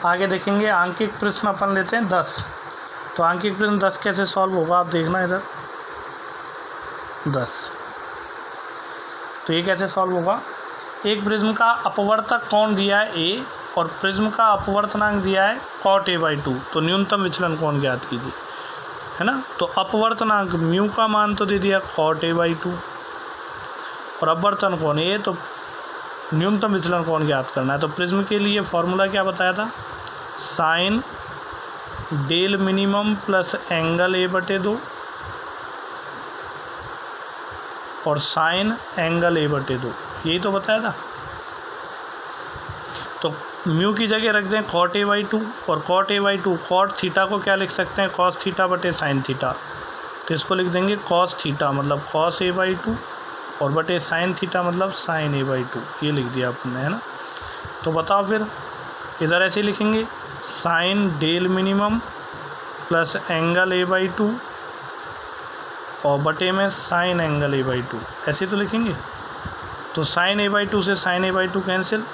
आगे देखेंगे आंकिक प्रश्न अपन लेते हैं 10। तो आंकिक प्रश्न 10 कैसे सॉल्व होगा आप देखना इधर 10। तो ये कैसे सॉल्व होगा, एक प्रिज्म का अपवर्तक कोण दिया है ए और प्रिज्म का अपवर्तनांक दिया है cot a/2। तो न्यूनतम विचलन कोण ज्ञात कीजिए, है ना। तो अपवर्तनांक म्यू का मान तो दे दिया cot a/2 और अपवर्तन कोण ए, तो न्यूनतम विचलन कोण ज्ञात करना है। तो प्रिज्म के लिए फॉर्मूला क्या बताया था, sine del minimum plus angle a/2 और साइन एंगल a/2, यही तो बताया था। तो म्यू की जगह रख दें cot a/2 और cot a/2 cot थीटा को क्या लिख सकते हैं, cos थीटा बटे साइन थीटा। तो इसको लिख देंगे cos थीटा मतलब cos a/2 और बटे साइन थीटा मतलब साइन a/2, ये लिख दिया आपने, है ना। तो बताओ फिर इधर ऐसे लिखेंगे sine del minimum plus angle a/2 और बटे में साइन एंगल a/2, ऐसे तो लिखेंगे। तो साइन a/2 से साइन a/2 कैंसिल।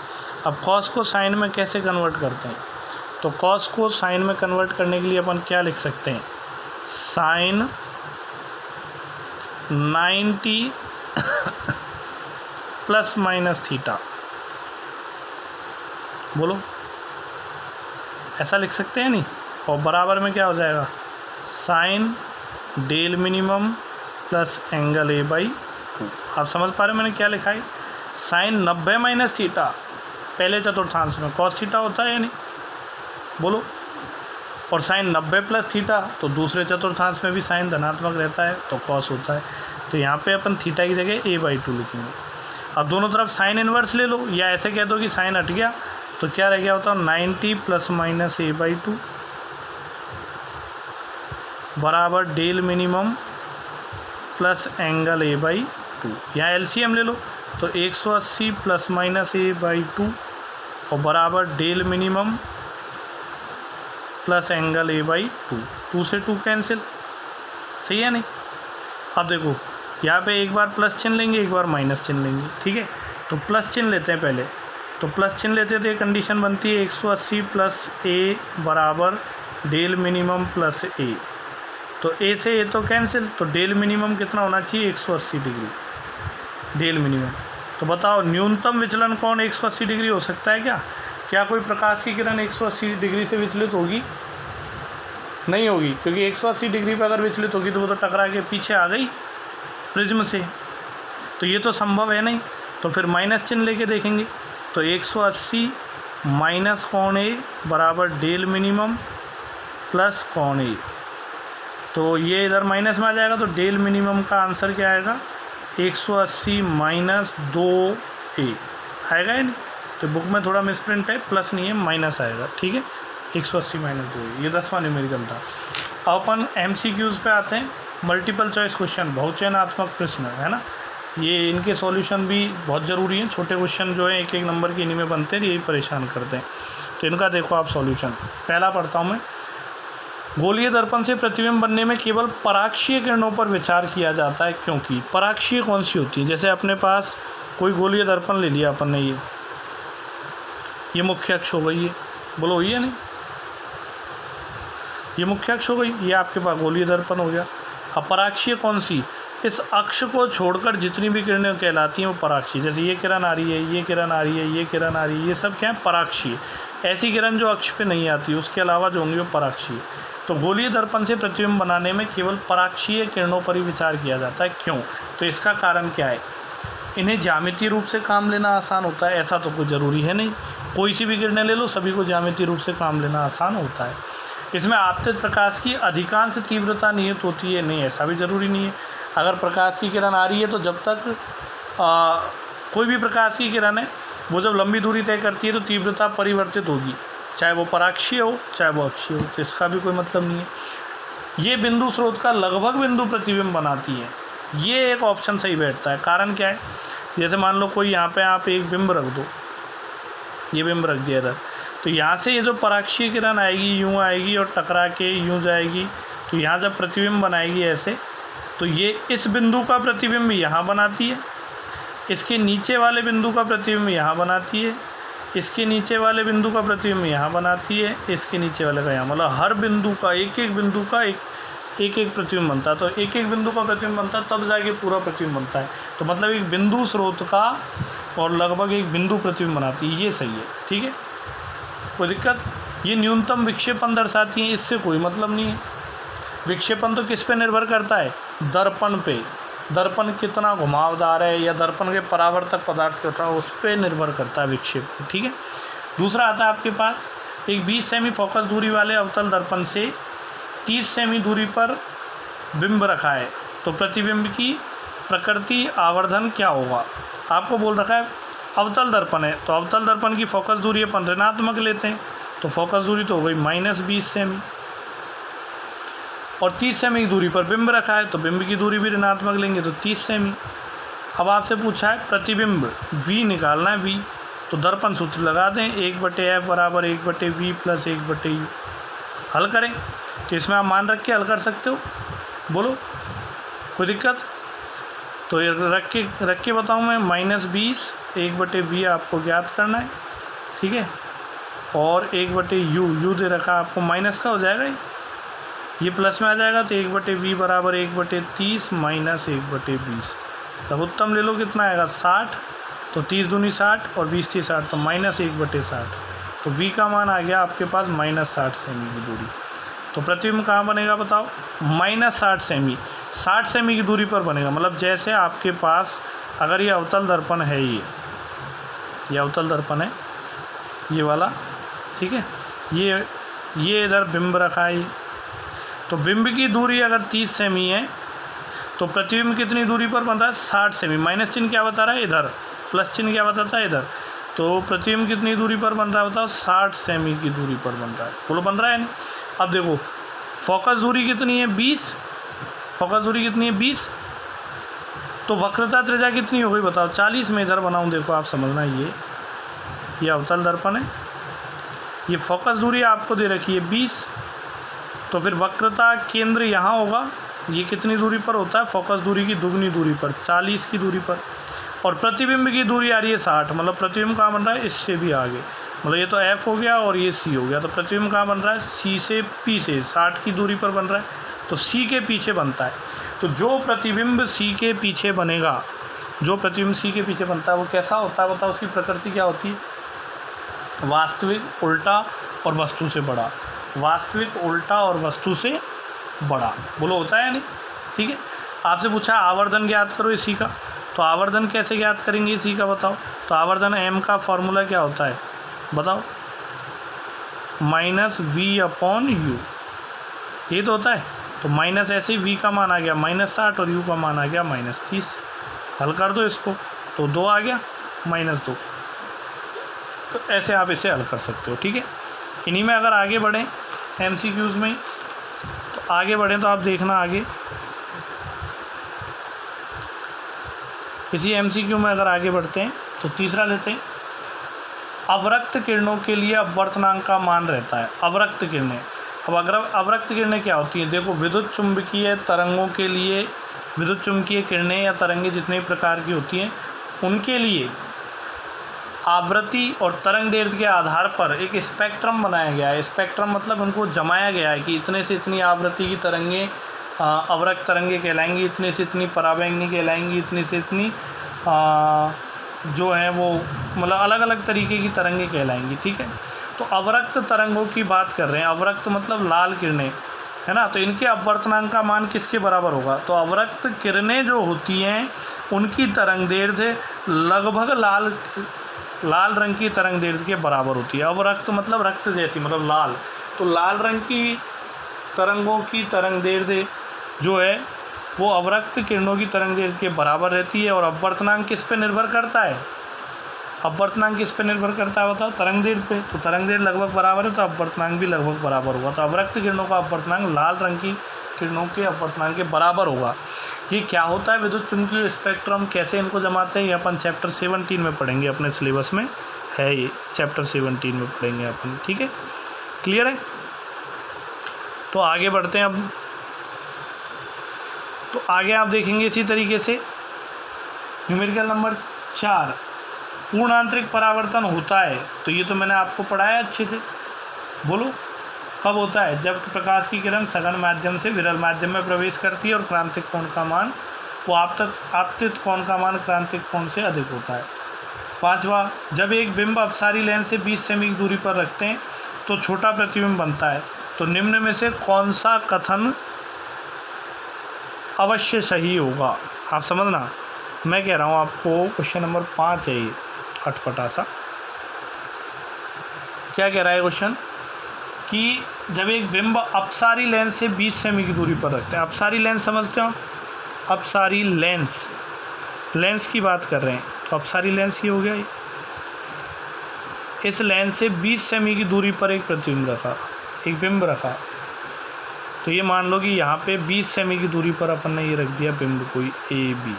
अब कॉस को साइन में कैसे कन्वर्ट करते हैं, तो कॉस को साइन में कन्वर्ट करने के लिए अपन क्या लिख सकते हैं, साइन 90 प्लस माइनस थीटा, बोलो ऐसा लिख सकते हैं नहीं। और बराबर में क्या हो जाएगा, sine del minimum plus angle a/2। आप समझ पा रहे हो मैंने क्या लिखा है, साइन 90 माइनस थीटा पहले चतुर्थांश में cos थीटा होता है या नहीं, बोलो। और साइन 90 प्लस थीटा तो दूसरे चतुर्थांश में भी साइन धनात्मक रहता है तो cos होता है। तो यहाँ पे अपन थीटा की जगह a/2 लिखेंगे। अब दोनों तरफ साइन इन्वर्स ले लो या ऐसे कह दो कि साइन हट गया तो क्या रह गया होता है 90 प्लस माइनस a/2 बराबर del minimum plus angle a/2। यहाँ एलसीएम ले लो तो 180 प्लस माइनस a/2 और बराबर del minimum plus angle a/2। 2 से 2 कैंसिल, सही है नहीं। अब देखो यहाँ पे एक बार प्लस चिन्ह लेंगे एक बार माइनस चिन्ह लेंगे, ठीक है। तो प्लस चिन्ह लेते हैं पहले, तो प्लस चिन्ह लेते तो ये कंडीशन बनती है 180 प्लस a बराबर डेल मिनिमम प्लस a। तो a से a तो कैंसिल, तो डेल मिनिमम कितना होना चाहिए 180 डिग्री डेल मिनिमम। तो बताओ न्यूनतम विचलन कोण 180 डिग्री हो सकता है क्या, क्या कोई प्रकाश की किरण 180 डिग्री से विचलित होगी, नहीं होगी, क्योंकि 180 डिग्री पर अगर विचलित होगी तो वो तो टकरा के पीछे आ गई प्रिज्म से, तो ये तो संभव है नहीं। तो फिर माइनस चिन्ह लेके देखेंगे तो 180 माइनस कोण ए बराबर डेल मिनिमम प्लस कोण ए। तो ये इधर माइनस में आ जाएगा तो डेल मिनिमम का आंसर क्या आएगा 180 माइनस 2a आएगा या नहीं। तो बुक में थोड़ा मिसप्रिंट है, प्लस नहीं है माइनस आएगा, ठीक है। 180 माइनस 2a, ये 10वां न्यूमेरिकल था। अब अपन MCQs पे आते हैं, मल्टीपल चॉइस क्वेश्चन, बहुचयनात्मक प्रश्न, है ना। ये इनके सॉल्यूशन भी बहुत ज़रूरी हैं, छोटे क्वेश्चन जो है एक एक नंबर के इन्हीं में बनते हैं, यही परेशान करते हैं। तो इनका देखो आप सॉल्यूशन, पहला पढ़ता हूँ मैं। गोलीय दर्पण से प्रतिबिंब बनने में केवल पराक्षीय किरणों पर विचार किया जाता है, क्योंकि पराक्षीय कौन सी होती है, जैसे अपने पास कोई गोलीय दर्पण ले लिया अपन ने, ये मुख्य अक्ष हो गई है, बोलो हुई है नहीं, ये मुख्य अक्ष हो गई, ये आपके पास गोलीय दर्पण हो गया। अब पराक्षीय कौन सी, इस अक्ष को छोड़कर जितनी भी किरणें कहलाती हैं वो पराक्षीय, जैसे ये किरण आ रही है, ये किरण आ रही है, ये किरण आ रही है, ये सब क्या है पराक्षीय। ऐसी किरण जो अक्ष पे नहीं आती उसके अलावा जो होंगी वो पराक्षीय। तो गोलीय दर्पण से प्रतिबिंब बनाने में केवल पराक्षीय किरणों पर ही विचार किया जाता है, क्यों, तो इसका कारण क्या है, इन्हें ज्यामितीय रूप से काम लेना आसान होता है, ऐसा तो कोई ज़रूरी है नहीं, कोई सी भी किरणें ले लो सभी को ज्यामितीय रूप से काम लेना आसान होता है। इसमें आपतित प्रकाश की अधिकांश तीव्रता नियत होती है, नहीं ऐसा भी ज़रूरी नहीं है। अगर प्रकाश की किरण आ रही है तो जब तक कोई भी प्रकाश की किरण है वो जब लंबी दूरी तय करती है तो तीव्रता परिवर्तित होगी, चाहे वो पराक्षीय हो चाहे वो अक्षीय हो, तो इसका भी कोई मतलब नहीं है। ये बिंदु स्रोत का लगभग बिंदु प्रतिबिंब बनाती है, ये एक ऑप्शन सही बैठता है। कारण क्या है, जैसे मान लो कोई यहाँ पे आप एक बिंब रख दो, ये बिंब रख दिया इधर, तो यहाँ से ये जो पराक्षीय किरण आएगी यूँ आएगी और टकरा के यूँ जाएगी, तो यहाँ जब प्रतिबिंब बनाएगी ऐसे, तो ये इस बिंदु का प्रतिबिंब यहाँ बनाती है, इसके नीचे वाले बिंदु का प्रतिबिंब यहाँ बनाती है, इसके नीचे वाले बिंदु का प्रतिबिंब यहाँ बनाती है, इसके नीचे वाले का यहाँ, मतलब हर बिंदु का एक एक बिंदु का एक एक प्रतिबिंब बनता है। तो एक एक बिंदु का प्रतिबिंब बनता है तब जाके पूरा प्रतिबिंब बनता है। तो मतलब एक बिंदु स्रोत का और लगभग एक बिंदु प्रतिबिंब बनाती है, ये सही है, ठीक है, कोई दिक्कत। ये न्यूनतम विक्षेपण दर्शाती है, इससे कोई मतलब नहीं है। विक्षेपण तो किस पे निर्भर करता है? दर्पण पे। दर्पण कितना घुमावदार है या दर्पण के परावर्तक पदार्थ कितना है, उस पर निर्भर करता है विक्षेपण, ठीक है। दूसरा आता है आपके पास, एक 20 सेमी फोकस दूरी वाले अवतल दर्पण से 30 सेमी दूरी पर बिंब रखा है, तो प्रतिबिंब की प्रकृति आवर्धन क्या होगा? आपको बोल रखा है अवतल दर्पण है, तो अवतल दर्पण की फोकस दूरी अपन ऋणात्मक लेते हैं, तो फोकस दूरी तो हो गई -20 सेमी, और 30 सेमी की दूरी पर बिंब रखा है, तो बिंब की दूरी भी ऋणात्मक लेंगे तो 30 सेमी। अब आपसे पूछा है प्रतिबिंब v निकालना है, v, तो दर्पण सूत्र लगा दें, 1/f बराबर 1/v प्लस 1/u। हल करें, तो इसमें आप मान रख के हल कर सकते हो, बोलो कोई दिक्कत? तो ये रख के बताऊँ मैं, -20 1/v आपको ज्ञात करना है, ठीक है, और 1/u दे रखा आपको, माइनस का हो जाएगा ये प्लस में आ जाएगा, तो 1/v बराबर 1/30 माइनस 1/20। लघुत्तम ले लो, कितना आएगा 60, तो 30 दूनी 60 और 20 थी 60, तो -1/60। तो v का मान आ गया आपके पास -60 सेमी की दूरी। तो प्रतिबिंब कहाँ बनेगा बताओ? -60 सेमी, 60 सेमी की दूरी पर बनेगा। मतलब जैसे आपके पास अगर ये अवतल दर्पण है, ये अवतल दर्पण है, ये वाला, ठीक है, ये इधर बिंब रखा है, तो बिंब की दूरी अगर 30 सेमी है तो प्रतिबिंब कितनी दूरी पर बन रहा है? 60 सेमी। माइनस चिन्ह क्या बता रहा है इधर, प्लस चिन्ह क्या बताता है इधर, तो प्रतिबिंब कितनी दूरी पर बन रहा है बताओ? 60 सेमी की दूरी पर बन रहा है, बोलो बन रहा है नहीं? अब देखो फोकस दूरी कितनी है? 20, फोकस दूरी कितनी है? 20, तो वक्रता त्रिज्या कितनी हो गई बताओ? 40 में इधर बनाऊँ, देखो आप समझना, ये अवतल दर्पण है, ये फोकस दूरी आपको दे रखी है 20, तो फिर वक्रता केंद्र यहाँ होगा, ये कितनी दूरी पर होता है? फोकस दूरी की दुगनी दूरी पर, 40 की दूरी पर, और प्रतिबिंब की दूरी आ रही है 60, मतलब प्रतिबिंब कहाँ बन रहा है? इससे भी आगे, मतलब ये तो F हो गया और ये C हो गया, तो प्रतिबिंब कहाँ बन रहा है? C से P से 60 की दूरी पर बन रहा है, तो C के पीछे बनता है। तो जो प्रतिबिंब C के पीछे बनेगा, जो प्रतिबिंब C के पीछे बनता है वो कैसा होता है बताओ? उसकी प्रकृति क्या होती है? वास्तविक, उल्टा और वस्तु से बड़ा। वास्तविक, उल्टा और वस्तु से बड़ा, बोलो होता है नहीं? ठीक है। आपसे पूछा आवर्धन ज्ञात करो इसी का, तो आवर्धन कैसे ज्ञात करेंगे इसी का बताओ? तो आवर्धन m का फॉर्मूला क्या होता है बताओ? -v/u, ये तो होता है। तो माइनस ऐसे ही v का मान आ गया -60 और u का मान आ गया -30। हल कर दो इसको, तो 2 आ गया -2। तो ऐसे आप इसे हल कर सकते हो, ठीक है। इन्हीं में अगर आगे बढ़ें MCQs में, तो आगे बढ़ें तो आप देखना आगे इसी MCQ में अगर आगे बढ़ते हैं तो तीसरा लेते हैं, अवरक्त किरणों के लिए अपवर्तनांक का मान रहता है। अवरक्त किरणें, अब अगर अवरक्त किरणें क्या होती हैं? देखो विद्युत चुंबकीय तरंगों के लिए, विद्युत चुंबकीय किरणें या तरंगें जितने प्रकार की होती हैं उनके लिए आवृत्ति और तरंग दैर्ध्य के आधार पर एक स्पेक्ट्रम बनाया गया है। स्पेक्ट्रम मतलब उनको जमाया गया है कि इतने से इतनी आवृत्ति की तरंगें अवरक्त तरंगें कहलाएंगी, इतने से इतनी पराबैंगनी कहलाएंगी, इतनी से इतनी जो है वो मतलब अलग अलग तरीके की तरंगें कहलाएंगी, ठीक है। तो अवरक्त तरंगों की बात कर रहे हैं, अवरक्त मतलब लाल किरणें, है ना। तो इनके अपवर्तनांक का मान किसके बराबर होगा? तो अवरक्त किरणें जो होती हैं उनकी तरंग दैर्ध्य लगभग लाल रंग की तरंग दैर्ध्य के बराबर होती है। अवरक्त मतलब रक्त जैसी, मतलब लाल, तो लाल रंग की तरंगों की तरंग दैर्ध्य जो है वो अवरक्त किरणों की तरंग दैर्ध्य के बराबर रहती है। और अपवर्तनांक किस पे निर्भर करता है? अपवर्तनांक किस पे निर्भर करता है बताओ? तरंग दैर्ध्य पे। तो तरंग दैर्ध्य लगभग बराबर है तो अपवर्तनांक भी लगभग बराबर होगा। तो अवरक्त किरणों का अपवर्तनांक लाल रंग की किरणों के अपवर्तनांक के बराबर होगा। ये क्या होता है विद्युत चुंबकीय स्पेक्ट्रम, कैसे इनको जमाते हैं, ये अपन चैप्टर 17 में पढ़ेंगे, अपने सिलेबस में है ये, चैप्टर 17 में पढ़ेंगे अपन, ठीक है। क्लियर है? तो आगे बढ़ते हैं अब। तो आगे आप देखेंगे इसी तरीके से न्यूमेरिकल नंबर 4, पूर्ण आंतरिक परावर्तन होता है, तो ये तो मैंने आपको पढ़ाया अच्छे से, बोलो कब होता है? जब प्रकाश की किरण सघन माध्यम से विरल माध्यम में प्रवेश करती है और क्रांतिक कोण का मान वो आपतित कोण का मान क्रांतिक कोण से अधिक होता है। 5वां, जब एक बिंब अपसारी लेंस से 20 सेमी की दूरी पर रखते हैं तो छोटा प्रतिबिंब बनता है। तो निम्न में से कौन सा कथन अवश्य सही होगा? आप समझना, मैं कह रहा हूँ आपको, क्वेश्चन नंबर 5 है ये, अटपटा सा। क्या कह रहा है क्वेश्चन कि जब एक बिंब अपसारी लेंस से 20 सेमी की दूरी पर रखते हैं, अपसारी लेंस समझते हो? अपसारी लेंस की बात कर रहे हैं, तो अपसारी लेंस ही हो गया ये। इस लेंस से 20 सेमी की दूरी पर एक प्रतिबिंब रखा, एक बिंब रखा, तो ये मान लो कि यहाँ पे 20 सेमी की दूरी पर अपन ने ये रख दिया बिंब कोई ए बी।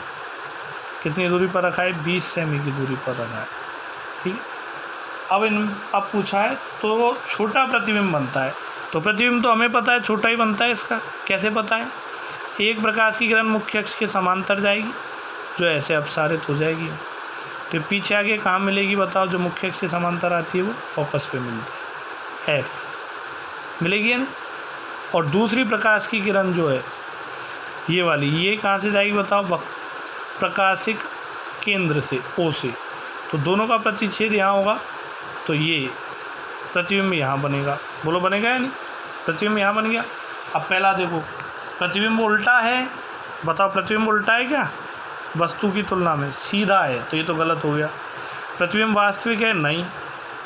कितनी दूरी पर रखा है? 20 सेमी की दूरी पर रखा है, ठीक है। अब पूछा है तो छोटा प्रतिबिंब बनता है, तो प्रतिबिंब तो हमें पता है छोटा ही बनता है। इसका कैसे पता है? एक प्रकाश की किरण मुख्य अक्ष के समांतर जाएगी, जो ऐसे अपसारित हो जाएगी, तो पीछे आगे कहाँ मिलेगी बताओ? जो मुख्य अक्ष के समांतर आती है वो फोकस पे मिलती है, एफ मिलेगी है ना। और दूसरी प्रकाश की किरण जो है ये वाली, ये कहाँ से जाएगी बताओ? प्रकाशिक केंद्र से, ओ से, तो दोनों का प्रतिच्छेद यहाँ होगा, तो ये प्रतिबिंब यहाँ बनेगा। बोलो बनेगा या नहीं? प्रतिबिंब यहाँ बन गया। अब पहला देखो, प्रतिबिंब उल्टा है, बताओ प्रतिबिंब उल्टा है क्या? वस्तु की तुलना में सीधा है, तो ये तो गलत हो गया। प्रतिबिंब वास्तविक है? नहीं,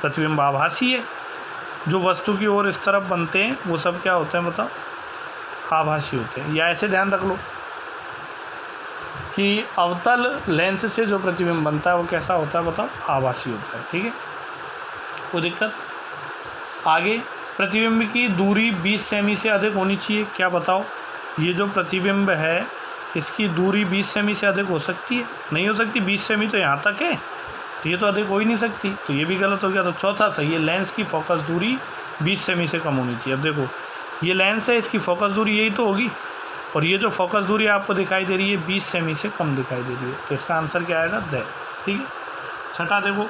प्रतिबिंब आभासी है। जो वस्तु की ओर इस तरफ बनते हैं वो सब क्या होते हैं बताओ? आभासी होते हैं। या ऐसे ध्यान रख लो कि अवतल लेंस से जो प्रतिबिंब बनता है वो कैसा होता है बताओ? आभासी होता है, ठीक है, कोई दिक्कत? आगे, प्रतिबिंब की दूरी 20 सेमी से अधिक होनी चाहिए, क्या बताओ? ये जो प्रतिबिंब है इसकी दूरी 20 सेमी से अधिक हो सकती है? नहीं हो सकती, 20 सेमी तो यहाँ तक है, तो ये तो अधिक हो ही नहीं सकती, तो ये भी गलत हो गया। तो चौथा सही है, लेंस की फोकस दूरी 20 सेमी से कम होनी चाहिए। अब देखो ये लेंस है, इसकी फोकस दूरी यही तो होगी, और ये जो फोकस दूरी आपको दिखाई दे रही है 20 सेमी से कम दिखाई दे रही है, तो इसका आंसर क्या आएगा? द, ठीक है। छठा देखो,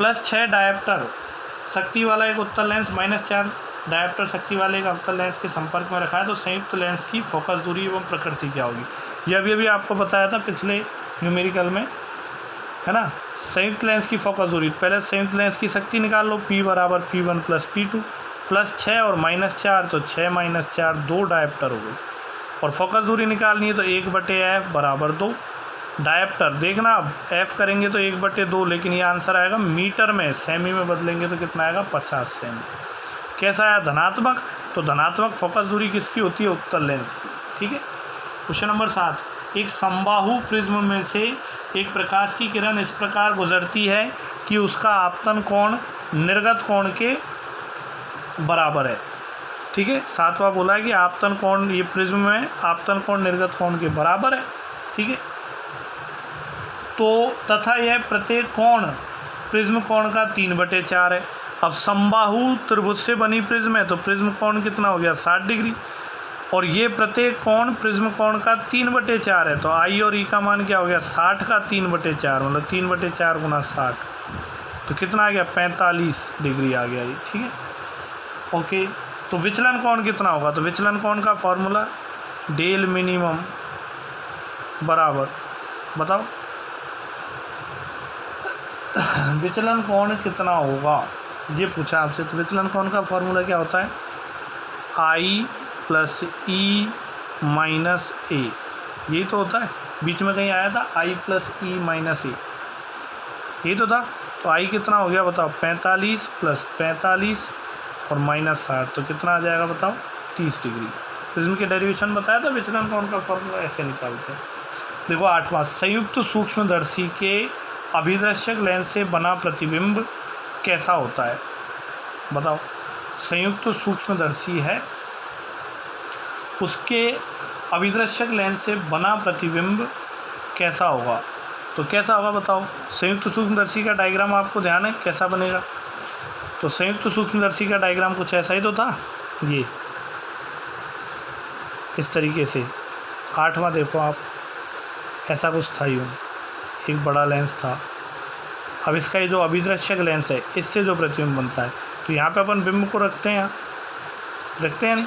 +6 डायप्टर शक्ति वाला एक उत्तल लेंस -4 डायप्टर शक्ति वाले एक अवतल लेंस के संपर्क में रखा है, तो संयुक्त लेंस की फोकस दूरी एवं प्रकृति क्या होगी? यह अभी आपको बताया था पिछले न्यूमेरिकल में, है ना। संयुक्त लेंस की फोकस दूरी, पहले संयुक्त लेंस की शक्ति निकाल लो, P = P1 + P2, +6 और -4, तो 6 - 4 2 डायप्टर हो गई। और फोकस दूरी निकालनी है तो 1/f = 2 डायप्टर। देखना अब f करेंगे तो 1/2, लेकिन ये आंसर आएगा मीटर में, सेमी में बदलेंगे तो कितना आएगा? 50 सेमी। कैसा आया? धनात्मक। तो धनात्मक फोकस दूरी किसकी होती है? उत्तल लेंस की, ठीक है। क्वेश्चन नंबर 7, एक समबाहु प्रिज्म में से एक प्रकाश की किरण इस प्रकार गुजरती है कि उसका आपतन कोण निर्गत कोण के बराबर है, ठीक है। 7वां बोला है कि आपतन कोण, ये प्रिज्म में आपतन कोण निर्गत कोण के बराबर है, ठीक है। तो तथा यह प्रत्येक कोण प्रिज्म कोण का 3/4 है। अब समबाहु त्रिभुज से बनी प्रिज्म है, तो प्रिज्म कोण कितना हो गया? 60 डिग्री, और ये प्रत्येक कोण प्रिज्म कोण का 3/4 है, तो आई और ई का मान क्या हो गया? 60 का 3/4, मतलब 3/4 × 60, तो कितना आ गया? 45 डिग्री आ गया ये, ठीक है, ओके। तो विचलन कोण कितना होगा? तो विचलन कोण का फॉर्मूला डेल मिनिमम बराबर, बताओ विचलन कोण कितना होगा, ये पूछा आपसे। तो विचलन कोण का फॉर्मूला क्या होता है? I + E - A, यही तो होता है। बीच में कहीं आया था I + E - A, यही तो था। तो I कितना हो गया बताओ? 45 + 45 और -60, तो कितना आ जाएगा बताओ? 30 डिग्री। प्रिज्म की डेरिवेशन बताया था, विचलन कोण का फॉर्मूला ऐसे निकालते हैं। देखो 8वां, संयुक्त सूक्ष्मदर्शी के अभिदर्शक लेंस से बना प्रतिबिंब कैसा होता है? बताओ। संयुक्त सूक्ष्मदर्शी है, उसके अभिदर्शक लेंस से बना प्रतिबिंब कैसा होगा? तो कैसा होगा बताओ? संयुक्त सूक्ष्मदर्शी का डायग्राम आपको ध्यान है कैसा बनेगा? तो संयुक्त सूक्ष्मदर्शी का डायग्राम कुछ ऐसा ही तो था, ये इस तरीके से। 8वां देखो आप, ऐसा कुछ था यूँ, एक बड़ा लेंस था, अब इसका ये जो अभिदृश्यक लेंस है इससे जो प्रतिबिंब बनता है, तो यहाँ पे अपन बिंब को रखते हैं नहीं,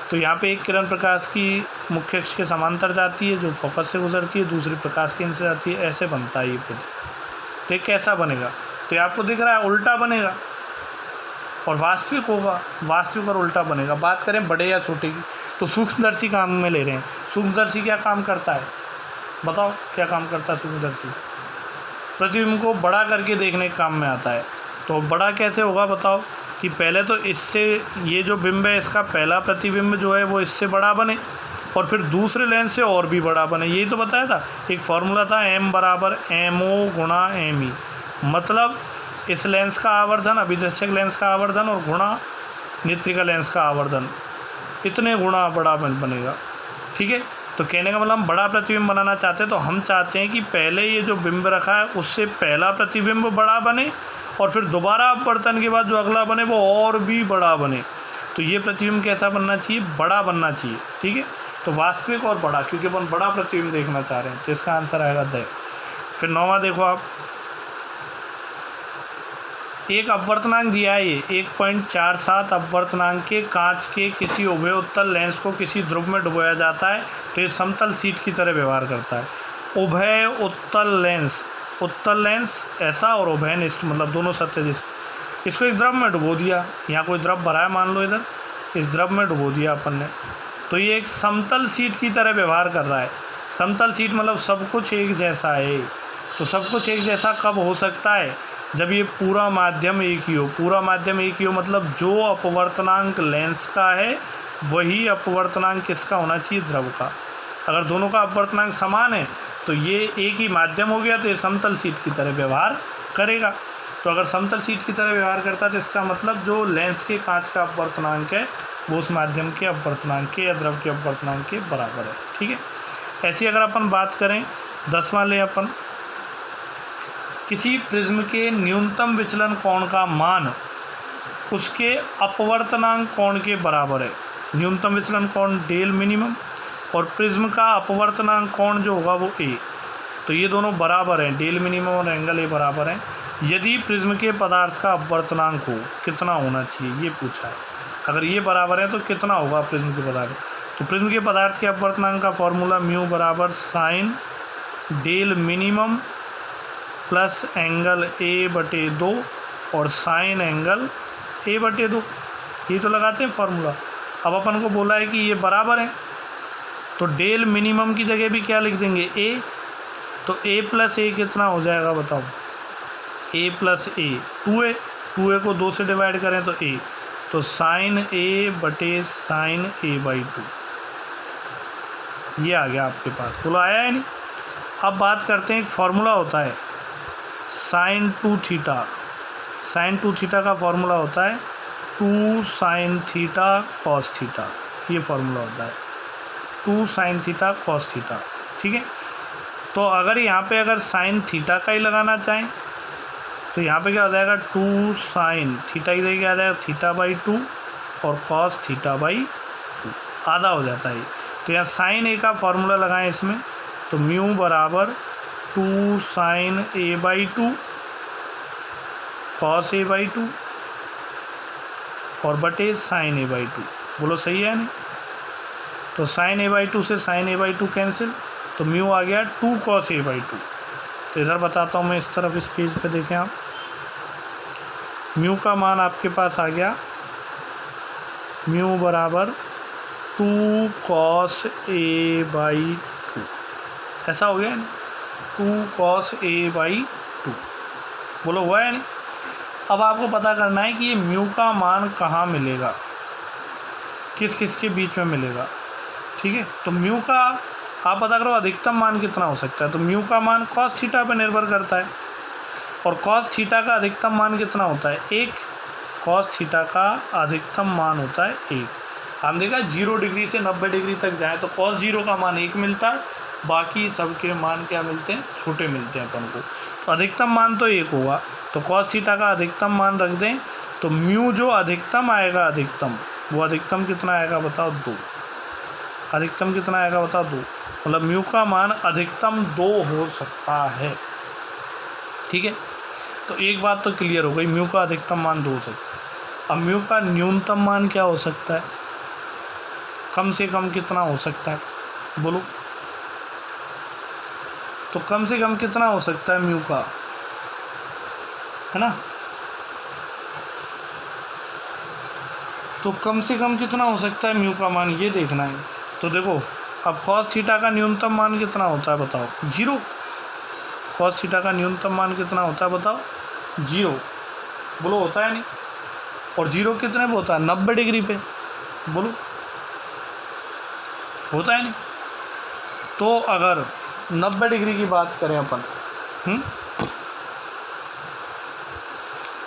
तो यहाँ पे एक किरण प्रकाश की मुख्य अक्ष के समांतर जाती है जो फोकस से गुजरती है, दूसरी प्रकाश केंद्र से जाती है, ऐसे बनता है ये प्रतिबिंब। तो ये कैसा बनेगा, तो ये आपको दिख रहा है उल्टा बनेगा और वास्तविक होगा, वास्तविक और उल्टा बनेगा। बात करें बड़े या छोटे की, तो सूक्ष्मदर्शी काम में ले रहे हैं। सूक्ष्मदर्शी क्या काम करता है, बताओ क्या काम करता है सूक्ष्मदर्शी? प्रतिबिंब को बड़ा करके देखने के काम में आता है। तो बड़ा कैसे होगा बताओ, कि पहले तो इससे ये जो बिंब है इसका पहला प्रतिबिंब जो है वो इससे बड़ा बने और फिर दूसरे लेंस से और भी बड़ा बने। यही तो बताया था, एक फार्मूला था m बराबर MO गुणा ME, मतलब इस लेंस का आवर्धन, अभिदृश्यक लेंस का आवर्धन और गुणा नेत्रिका लेंस का आवर्धन, इतने गुणा बड़ा बनेगा। ठीक है, तो कहने का मतलब हम बड़ा प्रतिबिंब बनाना चाहते हैं, तो हम चाहते हैं कि पहले ये जो बिंब रखा है उससे पहला प्रतिबिंब बड़ा बने और फिर दोबारा अपवर्तन के बाद जो अगला बने वो और भी बड़ा बने। तो ये प्रतिबिंब कैसा बनना चाहिए, बड़ा बनना चाहिए। ठीक है, तो वास्तविक और बड़ा, क्योंकि अपन बड़ा प्रतिबिंब देखना चाह रहे हैं, तो इसका आंसर आएगा द। फिर 9वां देखो आप, एक अपवर्तनांक दिया है ये 1.47 अपवर्तनांक के कांच के किसी उभय उत्तल लेंस को किसी ध्रुव में डुबोया जाता है, तो ये समतल सीट की तरह व्यवहार करता है। उभय उत्तल लेंस ऐसा और उभयनिष्ठ मतलब दोनों सत्य जिस, इसको एक द्रव में डुबो दिया, यहाँ कोई द्रव भरा है मान लो, इधर इस द्रव में डुबो दिया अपन ने, तो ये एक समतल सीट की तरह व्यवहार कर रहा है। समतल सीट मतलब सब कुछ एक जैसा है। तो सब कुछ एक जैसा कब हो सकता है, जब ये पूरा माध्यम एक ही हो। पूरा माध्यम एक ही हो मतलब जो अपवर्तनांक लेंस का है वही अपवर्तनांक किसका होना चाहिए, द्रव का। अगर दोनों का अपवर्तनांक समान है तो ये एक ही माध्यम हो गया, तो ये समतल सीट की तरह व्यवहार करेगा। तो अगर समतल सीट की तरह व्यवहार करता है तो इसका मतलब जो लेंस के कांच का अपवर्तनांक है वो उस माध्यम के अपवर्तनांक के या द्रव के अपवर्तनांक के बराबर है। ठीक है, ऐसी अगर अपन बात करें 10वां ले अपन, किसी प्रिज्म के न्यूनतम विचलन कोण का मान उसके अपवर्तनांक कोण के बराबर है। न्यूनतम विचलन कोण डेल मिनिमम और प्रिज्म का अपवर्तनांक कोण जो होगा वो ए, तो ये दोनों बराबर हैं, डेल मिनिमम और एंगल ए बराबर हैं। यदि प्रिज्म के पदार्थ का अपवर्तनांक हो कितना होना चाहिए ये पूछा है। अगर ये बराबर है तो कितना होगा प्रिज्म के पदार्थ, तो प्रिज्म के पदार्थ के अपवर्तनांक का फॉर्मूला म्यू बराबर sine del minimum plus angle a/2 और साइन एंगल a/2, ये तो लगाते हैं फॉर्मूला। अब अपन को बोला है कि ये बराबर है, तो डेल मिनिमम की जगह भी क्या लिख देंगे a, तो a प्लस a कितना हो जाएगा बताओ, a plus a 2a, 2a को 2 से डिवाइड करें तो a, तो साइन a/साइन a/2 ये आ गया आपके पास, बोलो आया है नहीं। अब बात करते हैं, एक फार्मूला होता है साइन 2 थीटा, साइन 2 थीटा का फॉर्मूला होता है 2 साइन थीटा कॉस थीटा, ये फार्मूला होता है 2 साइन थीटा कॉस थीटा। ठीक है, तो अगर यहाँ पे अगर साइन थीटा का ही लगाना चाहें तो यहाँ पे क्या हो जाएगा 2 साइन थीटा की जगह क्या आ जाएगा θ/2 और कॉस θ/2 आधा हो जाता है। तो यहाँ साइन ए का फॉर्मूला लगाएं इसमें, तो म्यू बराबर 2 साइन a/2 कॉस a/2 और बटे साइन a/2, बोलो सही है नहीं। तो साइन a/2 से साइन a/2 कैंसिल, तो म्यू आ गया 2 कॉस a/2। तो इधर बताता हूँ मैं, इस तरफ इस पेज पे देखें आप, म्यू का मान आपके पास आ गया म्यू बराबर 2 कॉस a/2, ऐसा हो गया 2 कॉस a/2, बोलो हुआ है नहीं। अब आपको पता करना है कि ये म्यू का मान कहाँ मिलेगा, किस किस के बीच में मिलेगा। ठीक है, तो म्यू का आप पता करो अधिकतम मान कितना हो सकता है, तो म्यू का मान कॉस थीटा पर निर्भर करता है और कॉस थीटा का अधिकतम मान कितना होता है 1, कॉस थीटा का अधिकतम मान होता है 1। हम देखा 0 डिग्री से 90 डिग्री तक जाए तो कॉस 0 का मान 1 मिलता है, बाकी सबके मान क्या मिलते हैं, छोटे मिलते हैं अपन को। तो अधिकतम मान तो 1 होगा, तो कॉस थीटा का अधिकतम मान रख दें, तो म्यू जो अधिकतम आएगा, अधिकतम वो अधिकतम कितना आएगा बताओ 2, अधिकतम कितना आएगा बताओ 2, मतलब म्यू का मान अधिकतम 2 हो सकता है। ठीक है, तो एक बात तो क्लियर हो गई, म्यू का अधिकतम मान 2 हो सकता है। अब म्यू का न्यूनतम मान क्या हो सकता है, कम से कम कितना हो सकता है, बोलो। तो कम से कम कितना हो सकता है म्यू का, है ना। तो कम से कम कितना हो सकता है म्यू का मान, ये देखना है। तो देखो अब कॉस थीटा का न्यूनतम मान कितना होता है बताओ, 0। कॉस थीटा का न्यूनतम मान कितना होता है बताओ, 0। बोलो होता है नहीं। और 0 कितने पे होता है, 90 डिग्री पे, बोलो होता है नहीं। तो अगर 90 डिग्री की बात करें अपन,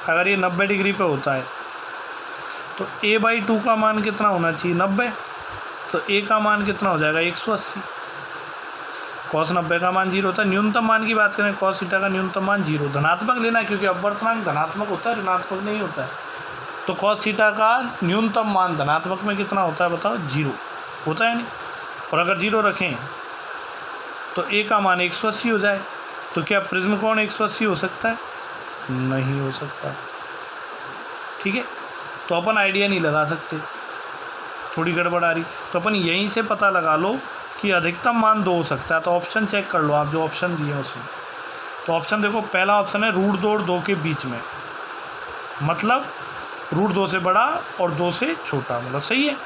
अगर ये 90 डिग्री पे होता है तो a/2 का मान कितना होना चाहिए, 90। तो a का मान कितना हो जाएगा, 180। कॉस 90 का मान 0 होता है। न्यूनतम मान की बात करें, कॉस थीटा का न्यूनतम मान 0 धनात्मक लेना है, क्योंकि अपवर्तनांक धनात्मक होता है, ऋणात्मक नहीं होता है। तो कॉस थीटा का न्यूनतम मान धनात्मक में कितना होता है बताओ, 0 होता है नहीं। और अगर 0 रखें तो a का मान 180 हो जाए। तो क्या प्रिज्म कोण 180 हो सकता है, नहीं हो सकता। ठीक है, तो अपन आइडिया नहीं लगा सकते, थोड़ी गड़बड़ आ रही। तो अपन यहीं से पता लगा लो कि अधिकतम मान 2 हो सकता है। तो ऑप्शन चेक कर लो आप, जो ऑप्शन दिए हैं उसमें। तो ऑप्शन देखो, पहला ऑप्शन है √2 और 2 के बीच में, मतलब √2 से बड़ा और 2 से छोटा, मतलब सही है।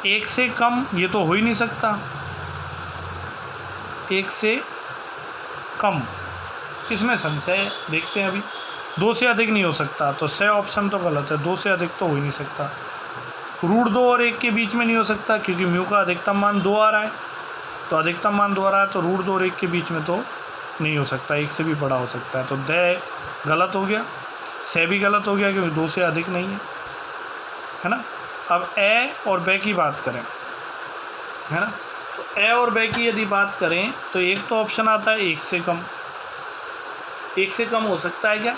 1 से कम ये तो हो ही नहीं सकता, 1 से कम इसमें संशय, देखते हैं अभी। 2 से अधिक नहीं हो सकता, तो से ऑप्शन तो गलत है, 2 से अधिक तो हो ही नहीं सकता। √2 और 1 के बीच में नहीं हो सकता, क्योंकि म्यू का अधिकतम मान 2 आ रहा है। तो अधिकतम मान 2 आ रहा है, तो √2 और 1 के बीच में तो नहीं हो सकता, 1 से भी बड़ा हो सकता है। तो द गलत हो गया, से भी गलत हो गया, क्योंकि 2 से अधिक नहीं है ना। अब ए और ब की बात करें, है ना। तो ए और ब की यदि बात करें तो एक तो ऑप्शन आता है 1 से कम। 1 से कम हो सकता है क्या,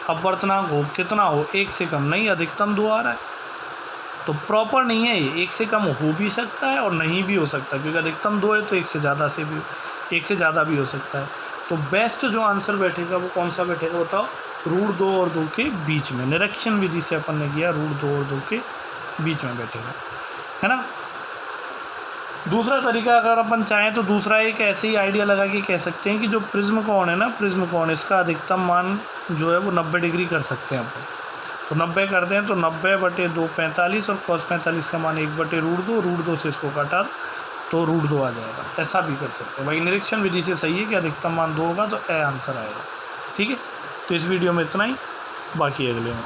अपवर्तनांक हो कितना हो, 1 से कम नहीं, अधिकतम 2 आ रहा है। तो प्रॉपर नहीं है ये, 1 से कम हो भी सकता है और नहीं भी हो सकता, क्योंकि अधिकतम 2 है तो 1 से ज़्यादा भी हो सकता है। तो बेस्ट जो आंसर बैठेगा वो कौन सा बैठेगा बताओ, √2 और 2 के बीच में। निरीक्षण विधि से अपन ने किया, √2 और 2 के बीच में बैठेगा, है ना। दूसरा तरीका अगर अपन चाहें तो दूसरा एक ऐसे ही आइडिया लगा के कह सकते हैं कि जो प्रिज्म कोण है ना, प्रिज्म कोण, इसका अधिकतम मान जो है वो 90 डिग्री कर सकते हैं अपन। तो 90 करते हैं तो 90/2 45, और cos 45 का मान 1/√2, √2 से इसको काटा तो √2 आ जाएगा। ऐसा भी कर सकते हैं भाई, निरीक्षण विधि से सही है कि अधिकतम मान 2 होगा, तो ए आंसर आएगा। ठीक है, तो इस वीडियो में इतना ही, बाकी अगले में।